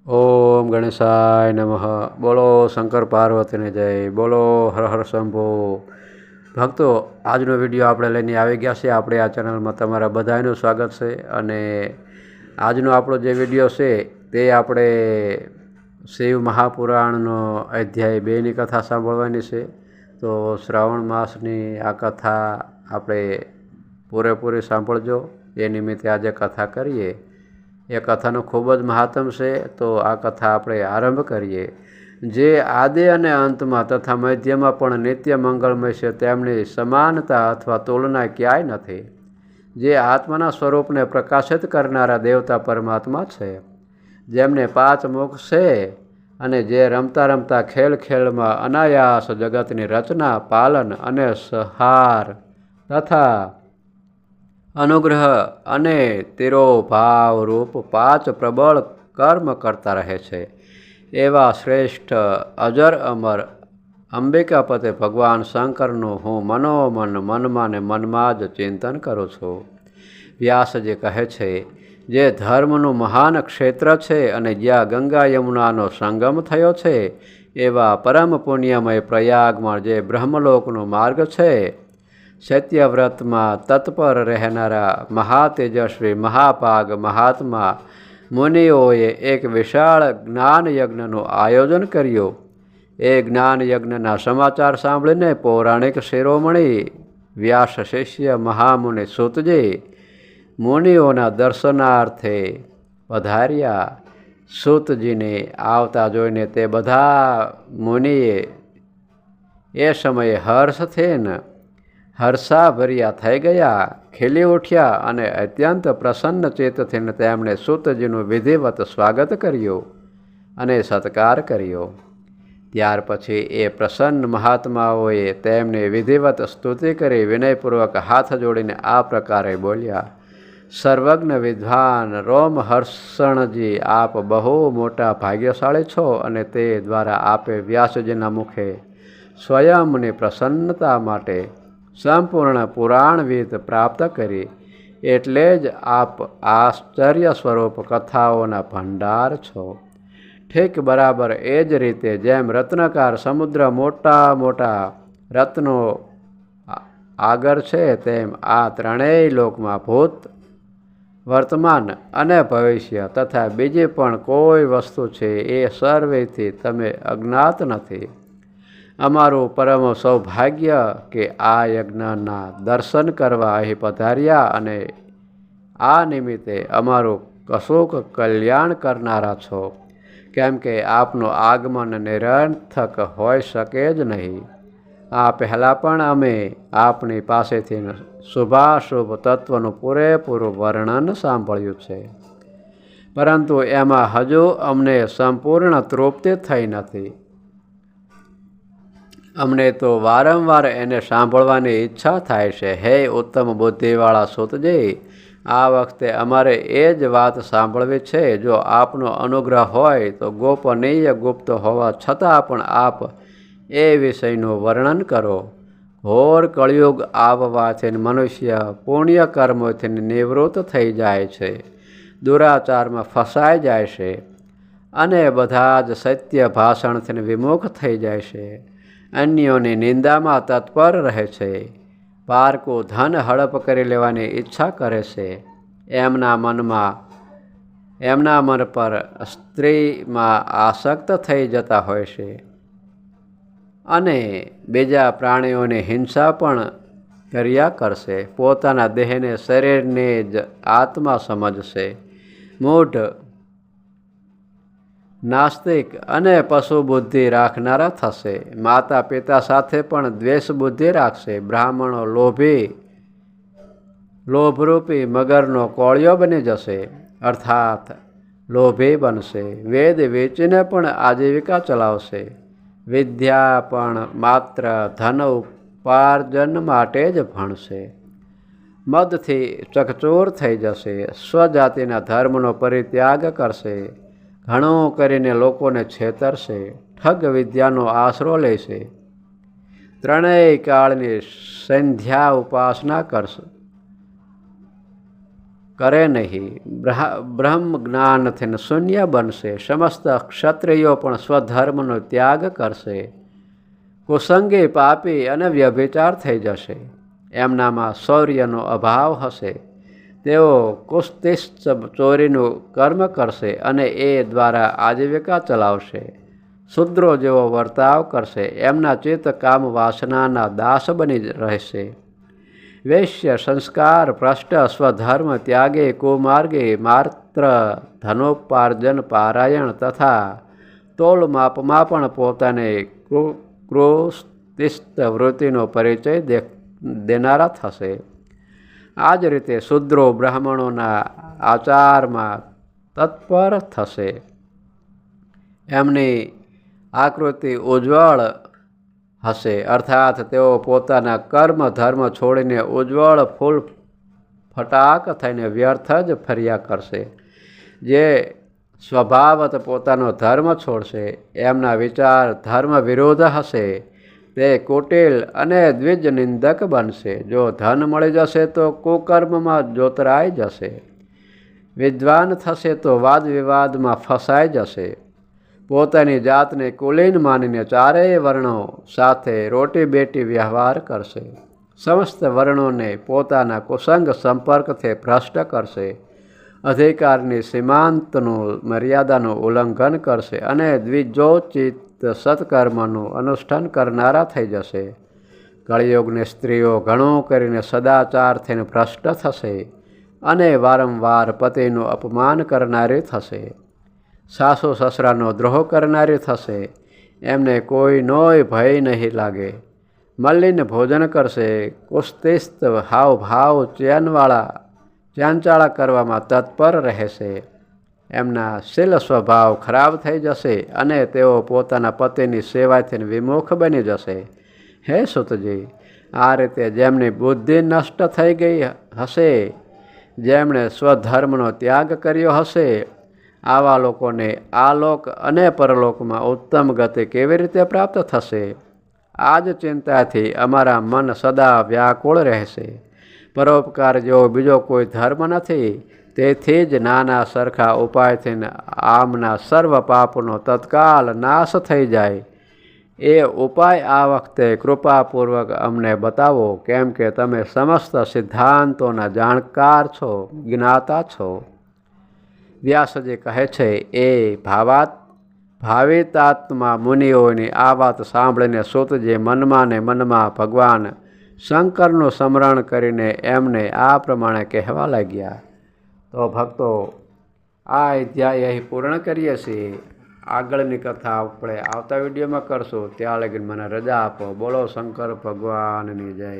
ઓમ ગણેશાય નમઃ. બોલો શંકર પાર્વતીને જય. બોલો હર હર શંભો. ભક્તો, આજનો વિડીયો આપણે લઈને આવી ગયા છે. આપણે આ ચેનલમાં તમારા બધાનું સ્વાગત છે. અને આજનો આપણો જે વિડીયો છે તે આપણે શિવ મહાપુરાણનો અધ્યાય 2ની કથા સાંભળવાની છે. તો શ્રાવણ માસની આ કથા આપણે પૂરેપૂરી સાંભળજો. એ નિમિત્તે આજે કથા કરીએ. એ કથાનું ખૂબ જ મહાત્મ છે. તો આ કથા આપણે આરંભ કરીએ. જે આદિ અને અંતમાં તથા મધ્યમાં પણ નિત્ય મંગળમય છે, તેમની સમાનતા અથવા તુલના ક્યાંય નથી. જે આત્માના સ્વરૂપને પ્રકાશિત કરનારા દેવતા પરમાત્મા છે, જેમને 5 મોક્ષ છે, અને જે રમતા રમતા ખેલ ખેલમાં અનાયાસ જગતની રચના, પાલન અને સંહાર તથા અનુગ્રહ અને તિરોભાવ રૂપ 5 પ્રબળ કર્મ કરતા રહે છે, એવા શ્રેષ્ઠ અજર અમર અંબિકાપતે ભગવાન શંકરનું હું મનોમન મનમાં ને મનમાં જ ચિંતન કરું છું. વ્યાસજી કહે છે, જે ધર્મનું મહાન ક્ષેત્ર છે અને જ્યાં ગંગા યમુનાનો સંગમ થયો છે, એવા પરમ પુણ્યમય પ્રયાગમાં જે બ્રહ્મલોકનો માર્ગ છે, સત્યવ્રતમાં તત્પર રહેનારા મહાતેજસ્વી મહાપાગ મહાત્મા મુનિઓએ એક વિશાળ જ્ઞાન યજ્ઞનું આયોજન કર્યું. એ જ્ઞાન યજ્ઞના સમાચાર સાંભળીને પૌરાણિક શિરોમણી વ્યાસ શિષ્ય મહામુનિ સૂતજી મુનિઓના દર્શનાર્થે પધાર્યા. સૂતજીને આવતા જોઈને તે બધા મુનિએ એ સમયે હર્ષથી હર્ષાભર્યા થઈ ગયા, ખીલી ઉઠ્યા અને અત્યંત પ્રસન્ન ચિત્તથી તેમણે સૂતજીનું વિધિવત સ્વાગત કર્યું અને સત્કાર કર્યો. ત્યાર પછી એ પ્રસન્ન મહાત્માઓએ તેમની વિધિવત સ્તુતિ કરી વિનયપૂર્વક હાથ જોડીને આ પ્રકારે બોલ્યા: સર્વજ્ઞ વિદ્વાન રોમહર્ષણજી, આપ બહુ મોટા ભાગ્યશાળી છો, અને તે દ્વારા આપે વ્યાસજીના મુખે સ્વયંની પ્રસન્નતા માટે સંપૂર્ણ પુરાણવિદ પ્રાપ્ત કરી. એટલે જ આપ આશ્ચર્ય સ્વરૂપ કથાઓના ભંડાર છો. ઠીક બરાબર એ જ રીતે જેમ રત્નકાર સમુદ્ર મોટા મોટા રત્નો આગળ છે, તેમ આ ત્રણેય લોકમાં ભૂત, વર્તમાન અને ભવિષ્ય તથા બીજી પણ કોઈ વસ્તુ છે, એ સર્વેથી તમે અજ્ઞાત નથી. અમારું પરમ સૌભાગ્ય કે આ યજ્ઞના દર્શન કરવા અહીં પધાર્યા, અને આ નિમિત્તે અમારું કશુંક કલ્યાણ કરનારા છો, કેમ કે આપનું આગમન નિરર્થક હોઈ શકે જ નહીં. આ પહેલાં પણ અમે આપની પાસેથી શુભાશુભ તત્વનું પૂરેપૂરું વર્ણન સાંભળ્યું છે, પરંતુ એમાં હજુ અમને સંપૂર્ણ તૃપ્તિ થઈ નથી. અમને તો વારંવાર એને સાંભળવાની ઈચ્છા થાય છે. હે ઉત્તમ બુદ્ધિવાળા સૂતજી, આ વખતે અમારે એ જ વાત સાંભળવી છે. જો આપનો અનુગ્રહ હોય તો ગોપનીય ગુપ્ત હોવા છતાં પણ આપ એ વિષયનું વર્ણન કરો. ઘોર કળિયુગ આવવાથી મનુષ્ય પુણ્ય કર્મોથી નિવૃત્ત થઈ જાય છે, દુરાચારમાં ફસાઈ જાય છે, અને બધા જ સત્ય ભાષણથી વિમુખ થઈ જાય છે, અન્યોની નિંદામાં તત્પર રહે છે, પારકું ધન હડપ કરી લેવાની ઈચ્છા કરે છે, એમના મન પર સ્ત્રીમાં આસક્ત થઈ જતા હોય છે, અને બીજા પ્રાણીઓની હિંસા પણ કર્યા કરશે. પોતાના દેહને શરીરને જ આત્મા સમજશે. મૂઢ, નાસ્તિક અને પશુ બુદ્ધિ રાખનારા થશે. માતા પિતા સાથે પણ દ્વેષ બુદ્ધિ રાખશે. બ્રાહ્મણો લોભરૂપી મગરનો કોળિયો બની જશે, અર્થાત લોભી બનશે. વેદ વેચીને પણ આજીવિકા ચલાવશે. વિદ્યા પણ માત્ર ધન ઉપાર્જન માટે જ ભણશે. મદથી ચકચોર થઈ જશે. સ્વજાતિના ધર્મનો પરિત્યાગ કરશે. ઘણું કરીને લોકોને છેતરશે. ઠગ વિદ્યાનો આશરો લેશે. ત્રણેય કાળની સંધ્યા ઉપાસના કરશે. કરે નહીં. બ્રહ્મ જ્ઞાનથી શૂન્ય બનશે. સમસ્ત ક્ષત્રિયો પણ સ્વધર્મનો ત્યાગ કરશે. કુસંગી, પાપી અને વ્યભિચાર થઈ જશે. એમનામાં શૌર્યનો અભાવ હશે. તેઓ કુસ્તી ચોરીનું કર્મ કરશે અને એ દ્વારા આજીવિકા ચલાવશે. શૂદ્રો જેવો વર્તાવ કરશે. એમના ચિત્ત કામ વાસનાના દાસ બની રહેશે. વૈશ્ય, સંસ્કાર ભ્રષ્ટ, સ્વધર્મ ત્યાગી, કુમાર્ગી, માત્ર ધનોપાર્જન પારાયણ તથા તોલ માપમાં પણ પોતાને ક્રોસ્તિસ્ત વૃત્તિનો પરિચય દેનારા થશે. આ જ રીતે શૂદ્રો બ્રાહ્મણોના આચારમાં તત્પર થશે. એમની આકૃતિ ઉજ્જવળ હશે, અર્થાત તેઓ પોતાના કર્મ ધર્મ છોડીને ઉજ્જવળ ફૂલ ફટાક થઈને વ્યર્થ જ ફર્યા કરશે. જે સ્વભાવત પોતાનો ધર્મ છોડશે, એમના વિચાર ધર્મ વિરોધ હશે. તે કુટિલ અને દ્વિજ નિંદક બનશે. જો ધન મળી જશે તો કુકર્મમાં જોતરાઈ જશે. વિદ્વાન થશે તો વાદ વિવાદમાં ફસાઈ જશે. પોતાની જાતને કુલીન માનીને ચારેય વર્ણો સાથે રોટી બેટી વ્યવહાર કરશે. સમસ્ત વર્ણોને પોતાના કુસંગ સંપર્કથી ભ્રષ્ટ કરશે. અધિકારની સીમાંતનું મર્યાદાનું ઉલ્લંઘન કરશે અને દ્વિજોચિત સત્કર્મનું અનુષ્ઠાન કરનારા થઈ જશે. કળિયુગની સ્ત્રીઓ ઘણું કરીને સદાચાર થઈને ભ્રષ્ટ થશે અને વારંવાર પતિનું અપમાન કરનારી થશે. સાસુ સસરાનો દ્રોહ કરનારી થશે. એમને કોઈનોય ભય નહીં લાગે. મલિન ભોજન કરશે. કુસ્તિસ્ત હાવભાવ ચાંચાળા કરવામાં તત્પર રહેશે. એમના શીલ સ્વભાવ ખરાબ થઈ જશે અને તેઓ પોતાના પતિની સેવાથી વિમુખ બની જશે. હે સુતજી, આ રીતે જેમની બુદ્ધિ નષ્ટ થઈ ગઈ હશે, જેમણે સ્વધર્મનો ત્યાગ કર્યો હશે, આવા લોકોને આલોક અને પરલોકમાં ઉત્તમ ગતિ કેવી રીતે પ્રાપ્ત થશે? આ જ ચિંતાથી અમારા મન સદા વ્યાકુળ રહેશે. પરોપકાર જેવો બીજો કોઈ ધર્મ નથી. તેથી જ નાના સરખા ઉપાયથી આમના સર્વ પાપનો તત્કાલ નાશ થઈ જાય. એ ઉપાય આ વખતે કૃપાપૂર્વક અમને બતાવો, કેમ કે તમે સમસ્ત સિદ્ધાંતોના જાણકાર છો, જ્ઞાતા છો. વ્યાસજી કહે છે, એ ભાવિતાત્મા મુનિઓની આ વાત સાંભળીને સૂતજી મનમાં ને મનમાં ભગવાન શંકરનું સ્મરણ કરીને એમને આ પ્રમાણે કહેવા લાગ્યા. તો ભક્તો, આ અધ્યાય અહીં પૂર્ણ કરીએ છીએ. આગળની કથા આપણે આવતા વિડીયોમાં કરશું. ત્યાં લગીને મને રજા આપો. બોલો શંકર ભગવાનની જય.